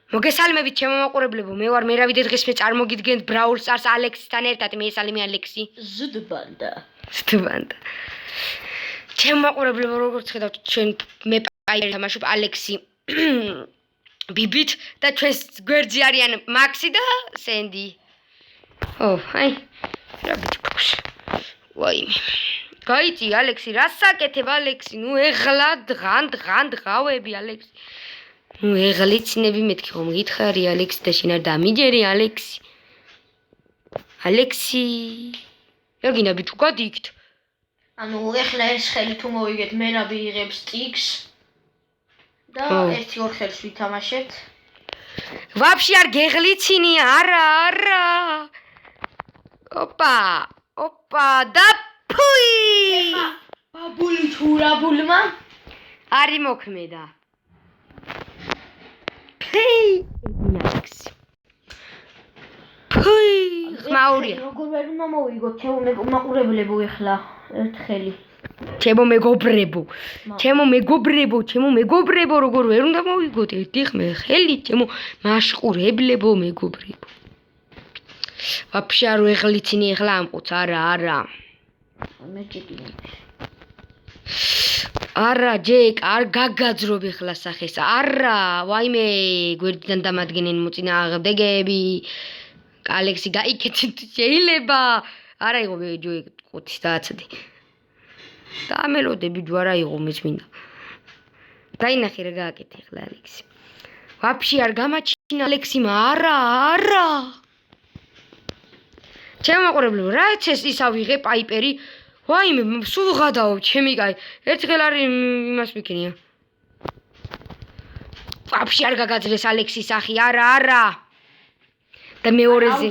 მოგესალმებით ჩემო მაყურებლებო, მე ვარ მერავიდე დღეს მე წარმოგიდგენთ Brawl Stars ალექსისთან ერთად, მე ესალმე ალექსი. ზდბანდა. ჩემო მაყურებლებო, როგორც ხედავთ, ჩვენ მე პაიპერი თამაშობ ალექსი ბიბით და ჩვენს გვერდზე არიან მაქსი და სენდი. აი, რა გიჩქოს. ვაიმე. გაიწი ალექსი, რა საკეთებ ალექსი? ნუ ეხლა დღან დღავები ალექსი. ნუ ეღლიცინები მეთქი ხომ გითხარი ალექსი და შენ არ დამიჯერი ალექსი. ალექსი. რაგინა ბიჭო გადიიქთ. ანუ ეხლა ეს ხელი თუ მოვიგეთ, მე რა ვიღებს ტიქს და 1-2 ხელს ვითამაშებთ. ვაფშე არ გეღლიცინი, არა. ოპა და ფუი! ბაბული ჩურაბულმა არი მოქმედა. ფეი! ნაქსი. ფუი! ხმაურია. როგორ ვერ უნდა მოვიგოთ ჩემო მაყურებლებო ეხლა ერთხელი. ჩემო მეგობრებო, როგორ ვერ უნდა მოვიგოთ ერთი ხმე ხელი, ჩემო მაშყურებლებო, მეგობრებო. ვაფშე არ ვეღლიცინი ეხლა ამყუც, არა. მე ჭიქინე. არა, ჯეკ, არ გაგაძრობ ეხლა სახეს. არა, ვაიმე, გვერდიდან დამადგენენ მოწინააღმდეგეები. ალექსი გაიქეთეთ შეიძლება. არა იღო ჯეკ, ყუთის დააცდი. დამელოდები ჯო არა იღო მეც მინდა. დაინახე რა გააკეთე ეხლა ალექსი. ვაფშე არ გამაჩინა ალექსიმა, არა. ჩემო მაყურებლებო, რაც ეს ისა ვიღე პაიპერი. ვაიმე, სულ გადაობ ჩემი კაი. ერთხელ არის იმას მიქნია. ვაფშე არ გაგაძრეს ალექსის სახი, არა. და მეორეზე.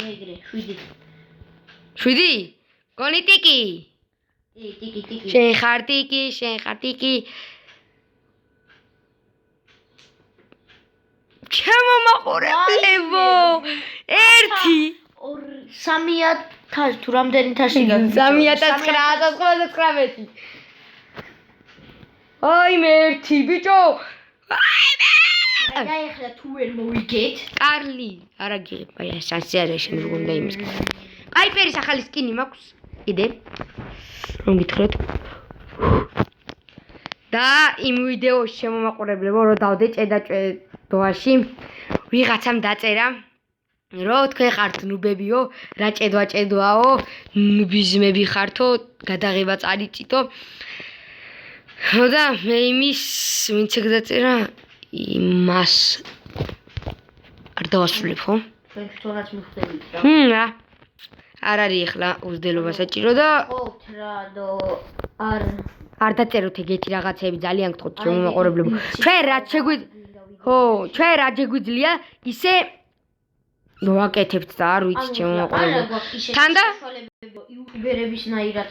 ეგრე 7. 7? გონი ტიკი. ტიკი. შენ ხარ ტიკი. ჩემო მაყურებლებო, 1 3.000 თუ რამდენი თაში გაქვს? 3.999. აიმე 1 ბიჭო. და ეხლა თუ ვერ მოვიგეთ, კარლი, არა გიღებ, აი შანსი არა შენ როგორ უნდა იმის. პაიპერის ახალი სკინი მაქვს. კიდე. რომ გითხრათ. და იმ ვიდეოში შემომაყურებლებო, რომ დავდე ჭედაჭედოში, ვიღაცამ დაწერა, რომ თქვენ ხართ ნუბებიო, რა ჭედვაჭედვაო, ნუბიზმები ხართო, გადაღება წარიწიტო. და მე იმის ვინც ეგ დაწერა იმას არ დავასრულებ ხო? ჩვენ თვითონაც მიხვდებით რა. რა. არ არის ახლა უძდელობა საჭირო და არ დაწეროთ ეგეთი რაღაცები ძალიან გთხოვთ ჩემო მაყურებლებო. ჩვენ რაც შეგვიძლია ისე ვაკეთებთ და არ ვიცი ჩემო მაყურებლებო. თან და იუტუბერებისნაირად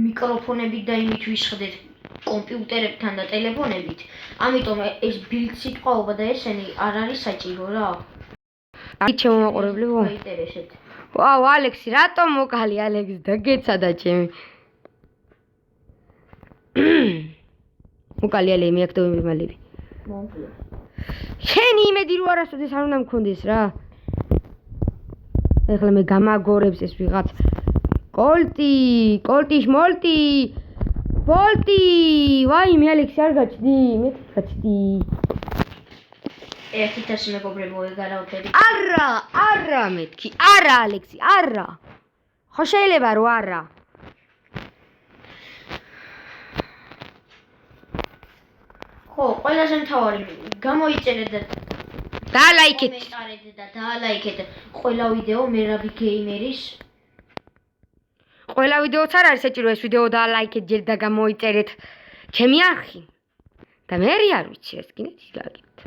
მიკროფონებით და იმით ვისხდეთ კომპიუტერებთან და ტელეფონებით. ამიტომ ეს ბილდ სიტყვაობა და ესენი არ არის საჭირო რა. აი ჩემო მაყურებლებო. გაინტერესებთ. ვაუ, ალექსი, რატომ მოკალი ალექსი და გეცადა ჩემი. მოკალი ალე მიაკდები მალები. მომკლე. შენი იმედი რო არასოდეს არ უნდა მქონდეს რა. ეხლა მე გამაგორებს ეს ვიღაც. კოლტიშ მოლტი. ბოლტი! ვაიმე ალექსი არ გაჩდი, მე გაჩდი. 1.000 მეგობრებო ეგარავდები. არა მეთქი, არა ალექსი, არა. ხო შეიძლება რომ არა. ხო, ყველაზე მთავარი გამოიწერეთ და დალაიქეთ. კომენტარეთ და დალაიქეთ ყველა ვიდეო მერაბი გეიმერის. ყველა ვიდეოც არ არის საჭირო ეს ვიდეო დალაიქეთ ჯერ და გამოიწერეთ ჩემი არხი. და მე არ ვიცი ეს კიდე გააკეთეთ.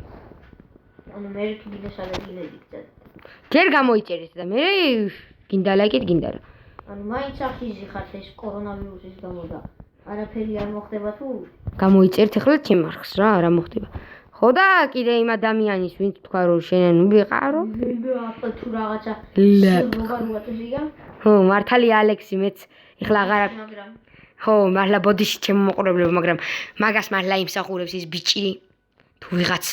ანუ მე თუ გინდასადაგინებით. ჯერ გამოიწერეთ და მე გინდა ლაიქეთ გინდა რა. ანუ მაინც ახიზი ხართ ეს კორონავირუსის გამო და არაფერი არ მოხდება თუ გამოიწერეთ ახლა ჩემ არხს რა, არა მოხდება. ხო და კიდე იმ ადამიანის ვინც თქვა რომ შენ ვიყარო. აპა თუ რაღაცა როგარუატესია. ხო, მართალია ალექსი მეც ეხლა აღარა. ხო, მართლა ბოდიში ჩემო მოყურებლებო, მაგრამ მაგას მართლა იმსახურებს ის ბიჭი თუ ვიღაც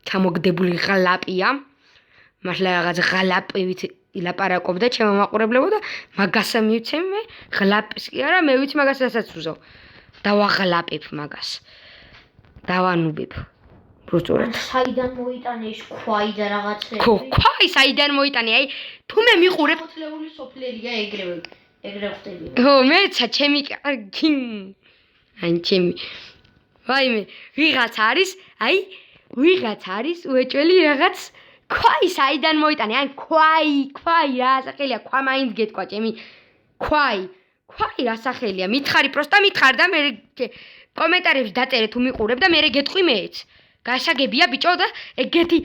ჩამოგდებული ღალაპია. მართლა რაღაც ღალაპივით ილაპარაკობდა ჩემო მაყურებლებო და მაგას მივცემ მე ღლაპის კი არა მე ვიცი მაგას რასაც უზო დავაღლაპებ მაგას დავანუბებ პროცურად საიდან მოიტანე ის ქვაი და რაღაცები ქვაი საიდან მოიტანე აი თუ მე მიყურებ მოწლეული სოფლერია ეგრე ხდები ო მეცა ჩემი კარგი აი ჩემი ვაიმე ვიღაც არის უეჭველი რაღაც ქვაი საიდან მოიტანე ან ქვაი რა სახელია ქვა მაინც გეტყვა ჩემი ქვაი რა სახელია მითხარი პროსტა მითხარ და მე კომენტარებში დაწერე თუ მიყურებ და მე გეტყვი მეც გასაგებია ბიჭო და ეგეთი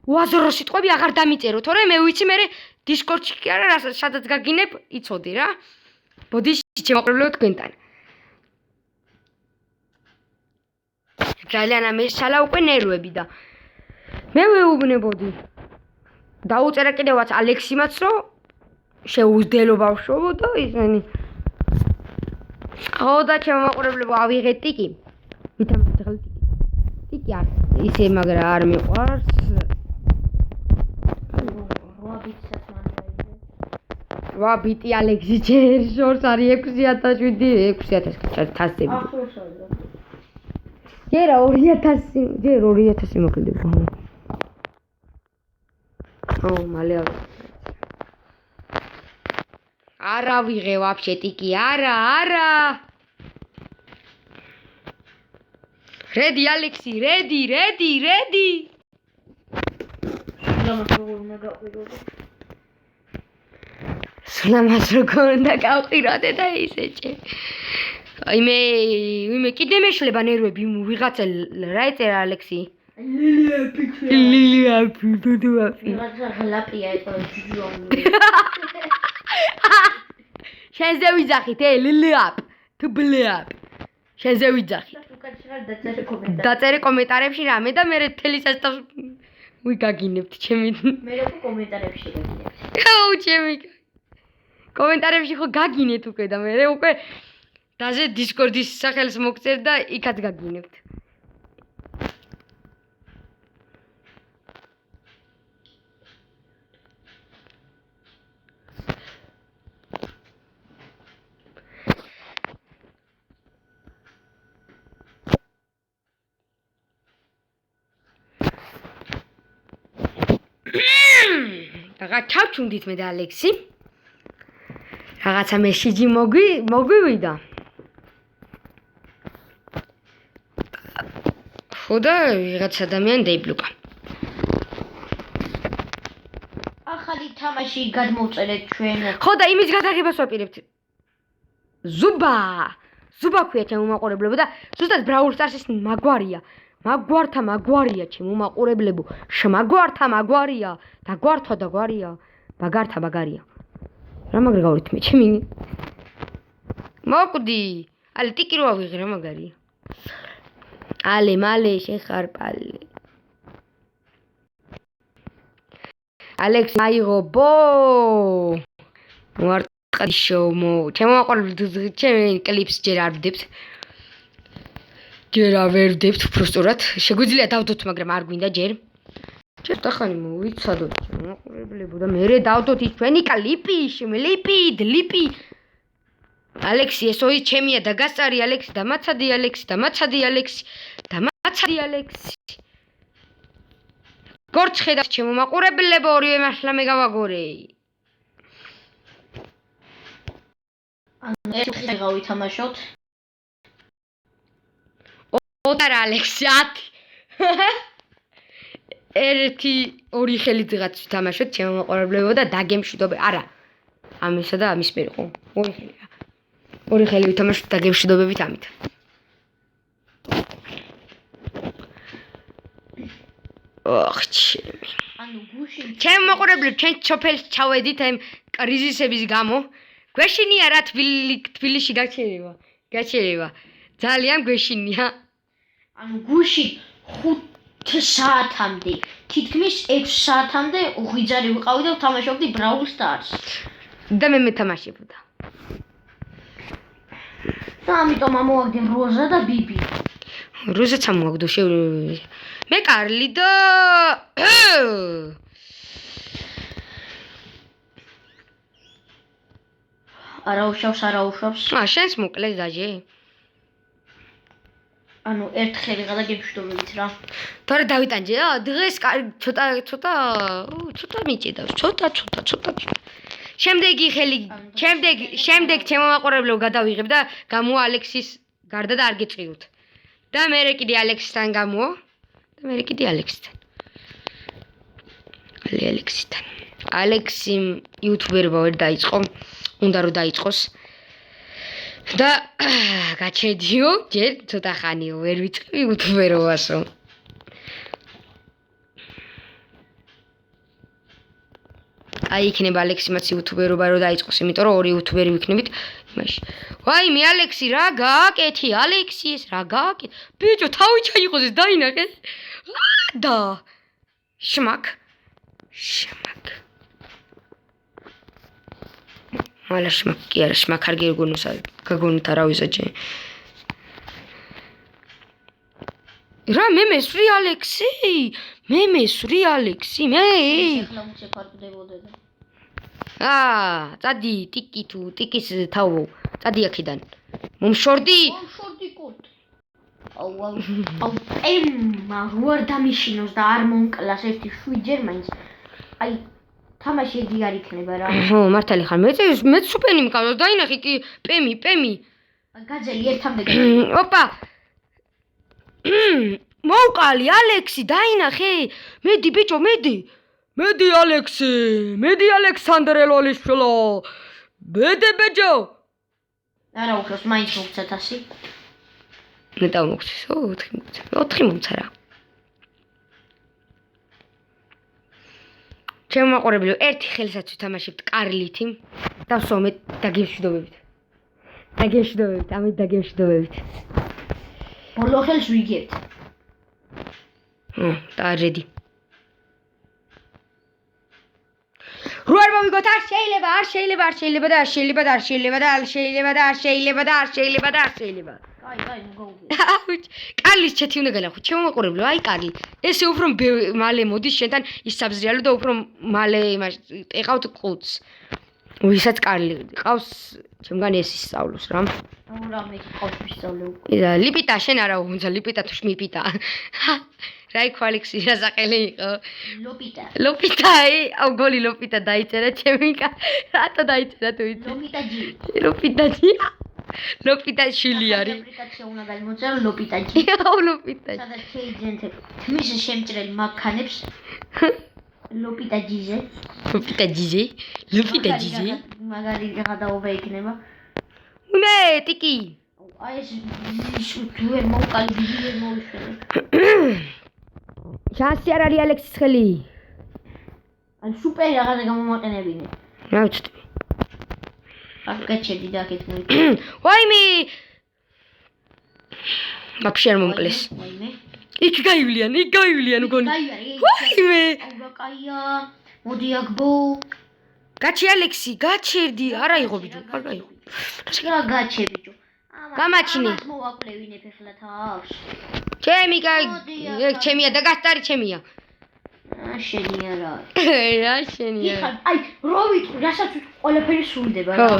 უაზრო სიტყვები აღარ დამიწერო თორე მე ვიცი მე დისკორდში კი არა სადაც გაგინებ იცოდი რა ბოდი შემოყრებლებო თქვენთან ძალიან ამესალა უკვე ნერვები და მე ვეუბნებოდი დაუწერა კიდევაც ალექსიმაც რომ შეუძდელო ბავშვო და ისენი ხო და ჩემო მაყურებლებო ავიღეთ ტიკი ვითამაშეთ ახლა ტიკი არ ისე მაგრამ არ მიყვარს 8 ბიტი ალექსი ჯერ შორს არის 6000 ჯერ 2000 მოკლდება ო მალე არა ვიღე ვაფშე ტიკი არა რედი ალექსი რედი სულამას როგორ უნდა გავყიროდე და ისეჭე აი მე კიდე მეშლება ნერვები ვიღაცა რა ეწერა ალექსი ლილიაპი დუდუაპი რაღაცა ღლაპია ეწოდება ჯუჯუამი შენზე ვიძახით ლილიაპ თუ ბლიაპ შენზე ვიძახით დაწერე კომენტარებში რამე და მე თელი სასწავს ვიგაგინებთ ჩემი მე რო კომენტარებში გაგინებთ აუ ჩემი კომენტარებში ხო გაგინეთ უკვე და მე უკვე დაზე დისკორდის სახელს მოგწერ და იქაც გაგინებთ რაღა ჩავჩუნდით მე და ალექსი რაღაცა მესიჯი მოგვივიდა ხო და ვიღაც ადამიანი დაიბლოკა ახალი თამაში გადმოვწერეთ ჩვენ ხო და იმის გადაღებას ვაპირებთ ზუბა ქვია ჩემო მაყურებლებო და ზუსტად ბრაულ სტარსის მაგვარია ჩემო მაყურებლებო მაგვარია დაგვარია ბაგარია რა მაგრა გავრითმე ჩემი მოკვდი ალე ტიკი რო ავიღე რა მაგარია ალე მალე შეხარპალე ალექს აიღო ბო მარტყიშო ჩემო მაყურებლებო ჩემი კლიპს ჯერ არ ვდებთ უბრალოდ შეგვიძლია დავდოთ მაგრამ არ გვინდა ჯერ ახალი მოვიცადოთ მაყურებლებო და მე დავდოთ ის ჩვენი კლიპი ლიპი ალექსი ესოი ჩემია და გასწარი ალექსი და მაცადი ალექსი გორჩ ხედავთ ჩემო მაყურებლებო ორივე მართლა მე გავაგორე ანუ ერთი გავითამაშოთ ოდარა ალექსი 10 1-2 ხელით რაღაც ვთამაშოთ ჩემო მაყურებლებო და დაგემშვიდობე არა ამისა და ამის მერე ხო 2 ხელი რა 2 ხელი ვთამაშოთ დაგემშვიდობებით ამით ოხ ჩემი ანუ გუში ჩემო მაყურებლებო ჩვენ ჩოფელს ჩავედით ამ კრიზისების გამო გვეშინია რა თბილისში გაჩერება ძალიან გვეშინია ანუ გუში 5 საათამდე თითქმის 6 საათამდე ღვიძარი ვიყავი და ვთამაშობდი Brawl Stars და მე მეთამაშებოდა და ამიტომ ამოვაგდე როზა და ბიბი როზაც ამოვაგდო მე კარლი და არაუშავს. შენს მოკლეს დაჟე. ანუ ერთხელ ვიღადა გემშვიდობებით რა. თორე დავიტანჯე რა, დღეს ცოტა მიჭედავს, ცოტა. შემდეგ ჩემო მაყურებლებო გადავიღებ და გამოვა ალექსის გარდა და არ გეწიოთ. და მე კიდე ალექსთან გამოვა და მე კიდე ალექსთან. ალექსთან. ალექსი იუთუბერობა ვერ დაიწყო, უნდა რომ დაიწყოს. და გაჩედიო, ჯერ ცოტა ხანიო ვერ ვიწყდი იუთუბერობასო. აი იქნება ალექსიმაც იუთუბერობა რომ დაიწყოს, იმიტომ რომ ორი იუთუბერი ვიქნებით იმაში. ვაიმე ალექსი რა გააკეთი, ალექსი ეს რა გააკეთი? ბიჭო, თავი ჩაიყოს ეს დაინახე. და შმაკ. მალა შმაკ კი არა, შმაკ არ გაგონოთ არავისა ჯე. რა მე მესვრი ალექსი? მე მესვრი ალექსი? მე? ეხლა მუშეფარდებოდა და. წადი, ტიკი თუ ტიკის თავო. წადი აქედან. მომშორდი? მომშორდი კოთ. აუ, ემმა როარ დამიშინოს და არ მონკლას ერთი 7 ჯერ მაინც. აი თამაში ეგი არ იქნება რა. ხო, მართალი ხარ. მე სუპენი მყავს, დაინახე კი პემი. გაძელი ერთამდე. ოპა. მოვყალი ალექსი, დაინახე. მედი ბიჭო, მედი ალექსი. მედი ალექსანდრე ლოლიშვილო. მედი ბიჭო. არა უბრალოდ მაინც მოგცათ 100. მე დავმოგცეს, 4 მომცა რა. ჩემო მაყურებლებო, ერთი ხელსაც ვთამაშებთ კარლითი. დავსვამ მე დაგემშვიდობებით. ამით დაგემშვიდობებით. ბოლო ხელს ვიგებთ. და რედი. რო არ მოვიგოთ, არ შეიძლება და არ შეიძლება. კაი, მოგაუგე. კარლის ჩეთი უნდა გალახო, ჩემო მაყურებლებო, აი კარლი. ესე უფრო მალე მოდის შენთან ის საბზრიალო და უფრო მალე იმას ეყავთ ყუთს. ვისაც კარლი ყავს, ჩემგან ეს ისწავლოს რა. რა მე ყავს ისწავლე უკვე. ისა ლიპიტა შენ არა უნდა ლიპიტა თუ შმიპიტა. რა იქ ალექსი რა საყელი იყო? ლოპიტა, აუ გოლი ლოპიტა დაიწერა ჩემი კა. რატო დაიწერა თუ იცი? ლოპიტა ჯი. ლოპიტა შვილი არის. აპლიკაცია უნდა გამოწერო ლოპიტა ჯი. აუ ლოპიტა. სადაც შეიძენთებ თმის შემჭრელ მანქანებს. ლოპიტა ჯიზე. მაგარი გადაობა იქნება. მე ტიკი. აი ეს ვერ მოვყალი ბიჭი ვერ მოვიშვენე. შანსი არ არის ალექსის ხელი. ან სუპერი რაღაცა გამომაყენებინე. რა ვიცი. აკეთედი და აკეთ მოიწ. ვაიმე. ვაფშე არ მომკლეს. ვაიმე. იქ გაივლიან გონი. ვაიმე. აუ კაია. მოდი აქბო. გაჩი ალექსი, გაჩერდი. არა იყო ბიჭო, არ გაიყო. რა გაჩე ბიჭო. გამაჩინე. მოვაკლევინებ ახლა თავს. ჩემია და გასტარი ჩემია. შენია რა. რა შენია. აი, რო ვიტყვი, რასაც ყველაფერი სრულდება რა. ხო,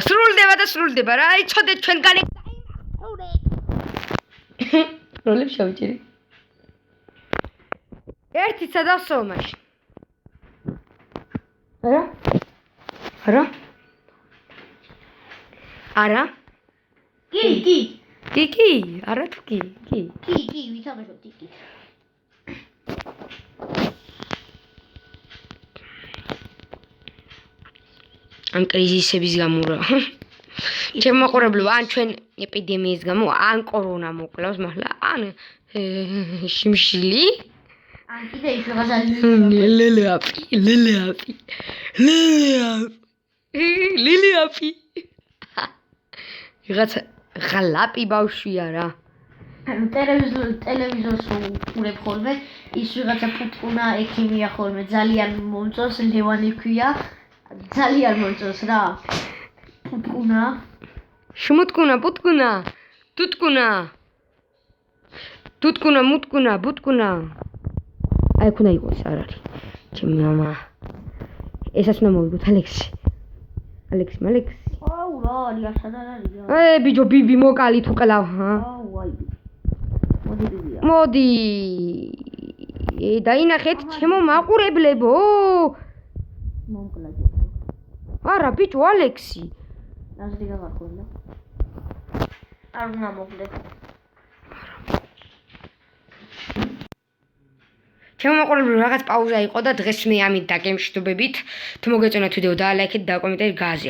სრულდება რა. აი, წოდეთ ჩვენგან როლებს შევჭირი. ერთი სადავსო მაშინ. არა? კი, არა თუ კი. კი, ვითამაშოთ კი. ან კრიზისების გამო რა. ჩემო მაყურებლებო, ან ჩვენ ეპიდემიის გამო, ან კორონა მოკლავს, მაგრამ ან შიმშილი. ან კიდე ის რაღაცა ლილიაფი. რაღაცა ღალაპი ბავშვია რა. ტელევიზორს უყურებ ხოლმე, ის ვიღაცა პუტკუნა ექიმია ხოლმე, ძალიან მომწონს, ლევანი ქვია. ძალიან მომწონს რა. პუტკუნა. შმუტკუნა, პუტკუნა. ტუტკუნა. მუტკუნა, ბუტკუნა. აი ქუნა იყოს არ არის ჩემი მამა ესაც უნდა მოვიგოთ ალექსი აუ რა არის ასად არ არის რა ბიჭო ბიბი მოკალი თუ ყლავ აუ აი მოდი ბიბია მოდი დაინახეთ ჩემო მაყურებლებო მომკლა ჯერ არა ბიჭო ალექსი ასე გავარქონდა არ უნდა მოკლე ჩემო მაყურებლებო რაღაც პაუზა იყო და დღეს მე ამით დაგემშვიდობებით თუ მოგეწონათ ვიდეო და ლაიქეთ და კომენტარი გააზიარეთ